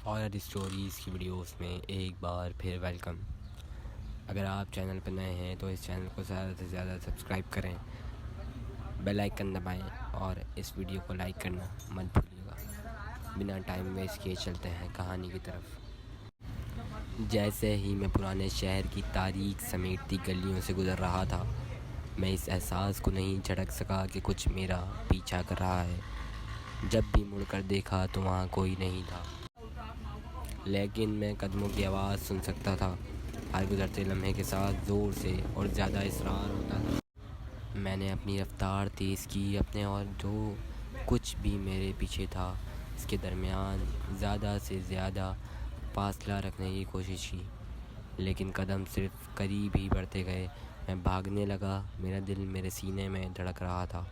Horror stories کی videos میں ایک بار پھر ویلکم۔ اگر آپ چینل پر نئے ہیں تو اس چینل کو زیادہ سے زیادہ سبسکرائب کریں، بیل آئیکن دبائیں اور اس ویڈیو کو لائک کرنا مت بھولیے گا۔ بنا ٹائم ویسٹ کیے چلتے ہیں کہانی کی طرف۔ جیسے ہی میں پرانے شہر کی تاریک سمیٹتی گلیوں سے گزر رہا تھا، میں اس احساس کو نہیں جھٹک سکا کہ کچھ میرا پیچھا کر رہا ہے۔ جب بھی مڑ کر دیکھا تو وہاں کوئی نہیں تھا، لیکن میں قدموں کی آواز سن سکتا تھا۔ ہر گزرتے لمحے کے ساتھ زور سے اور زیادہ اصرار ہوتا تھا۔ میں نے اپنی رفتار تیز کی، اپنے اور جو کچھ بھی میرے پیچھے تھا اس کے درمیان زیادہ سے زیادہ فاصلہ رکھنے کی کوشش کی، لیکن قدم صرف قریب ہی بڑھتے گئے۔ میں بھاگنے لگا، میرا دل میرے سینے میں دھڑک رہا تھا،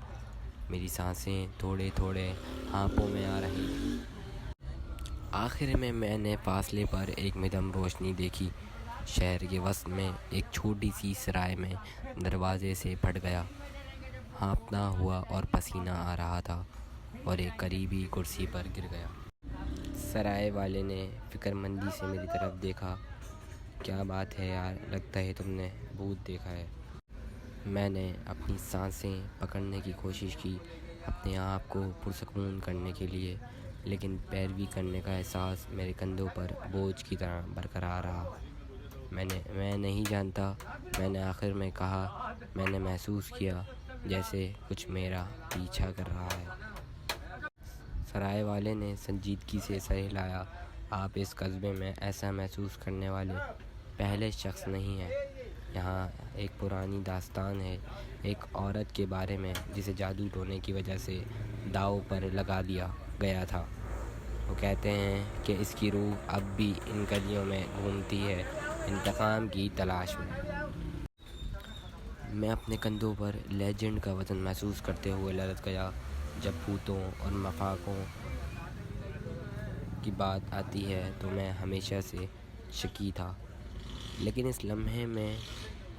میری سانسیں تھوڑے تھوڑے ہانپوں میں آ رہی تھیں۔ آخر میں نے فاصلے پر ایک مدھم روشنی دیکھی۔ شہر کے وسط میں ایک چھوٹی سی سرائے میں دروازے سے پھٹ گیا، ہانپتا ہوا اور پسینہ آ رہا تھا، اور ایک قریبی کرسی پر گر گیا۔ سرائے والے نے فکر مندی سے میری طرف دیکھا۔ کیا بات ہے یار، لگتا ہے تم نے بھوت دیکھا ہے۔ میں نے اپنی سانسیں پکڑنے کی کوشش کی، اپنے آپ کو پرسکون کرنے کے لیے، لیکن پیروی کرنے کا احساس میرے کندھوں پر بوجھ کی طرح برقرار رہا۔ میں نہیں جانتا، میں نے آخر میں کہا۔ میں نے محسوس کیا جیسے کچھ میرا پیچھا کر رہا ہے۔ سرائے والے نے سنجیدگی سے سر ہلایا۔ آپ اس قصبے میں ایسا محسوس کرنے والے پہلے شخص نہیں ہیں۔ یہاں ایک پرانی داستان ہے، ایک عورت کے بارے میں جسے جادو ٹونے کی وجہ سے داؤ پر لگا دیا گیا تھا۔ وہ کہتے ہیں کہ اس کی روح اب بھی ان گلیوں میں گھومتی ہے، انتقام کی تلاش میں۔ میں اپنے کندھوں پر لیجنڈ کا وزن محسوس کرتے ہوئے لرز گیا۔ جب بھوتوں اور مفاقوں کی بات آتی ہے تو میں ہمیشہ سے شکی تھا، لیکن اس لمحے میں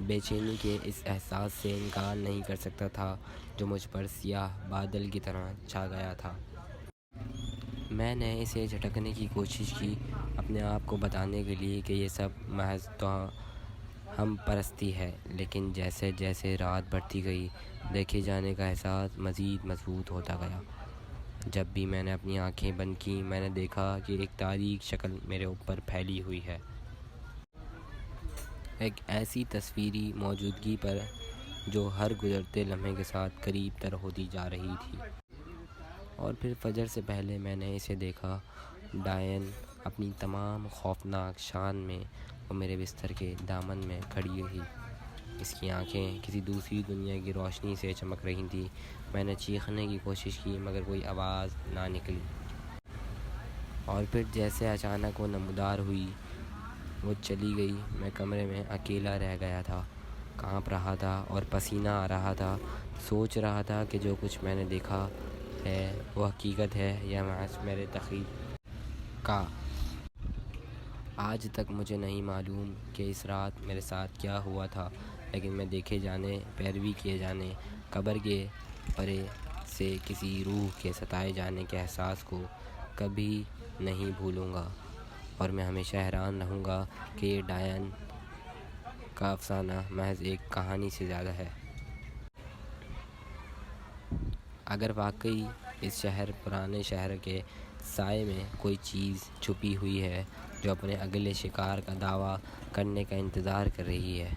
بے چینی کے اس احساس سے انکار نہیں کر سکتا تھا جو مجھ پر سیاہ بادل کی طرح چھا گیا تھا۔ میں نے اسے جھٹکنے کی کوشش کی، اپنے آپ کو بتانے کے لیے کہ یہ سب محض ہم پرستی ہے، لیکن جیسے جیسے رات بڑھتی گئی، دیکھے جانے کا احساس مزید مضبوط ہوتا گیا۔ جب بھی میں نے اپنی آنکھیں بند کیں، میں نے دیکھا کہ ایک تاریک شکل میرے اوپر پھیلی ہوئی ہے، ایک ایسی تصویری موجودگی پر جو ہر گزرتے لمحے کے ساتھ قریب تر ہوتی جا رہی تھی۔ اور پھر فجر سے پہلے میں نے اسے دیکھا، ڈائن اپنی تمام خوفناک شان میں، وہ میرے بستر کے دامن میں کھڑی رہی۔ اس کی آنکھیں کسی دوسری دنیا کی روشنی سے چمک رہی تھیں۔ میں نے چیخنے کی کوشش کی مگر کوئی آواز نہ نکلی۔ اور پھر جیسے اچانک وہ نمودار ہوئی، وہ چلی گئی۔ میں کمرے میں اکیلا رہ گیا تھا، کانپ رہا تھا اور پسینہ آ رہا تھا۔ سوچ رہا تھا کہ جو کچھ میں نے دیکھا ہے وہ حقیقت ہے یا محض میرے تخیل کا۔ آج تک مجھے نہیں معلوم کہ اس رات میرے ساتھ کیا ہوا تھا، لیکن میں دیکھے جانے، پیروی کیے جانے، قبر کے پرے سے کسی روح کے ستائے جانے کے احساس کو کبھی نہیں بھولوں گا، اور میں ہمیشہ حیران رہوں گا کہ یہ ڈائن کا افسانہ محض ایک کہانی سے زیادہ ہے۔ اگر واقعی اس پرانے شہر کے سائے میں کوئی چیز چھپی ہوئی ہے جو اپنے اگلے شکار کا دعویٰ کرنے کا انتظار کر رہی ہے،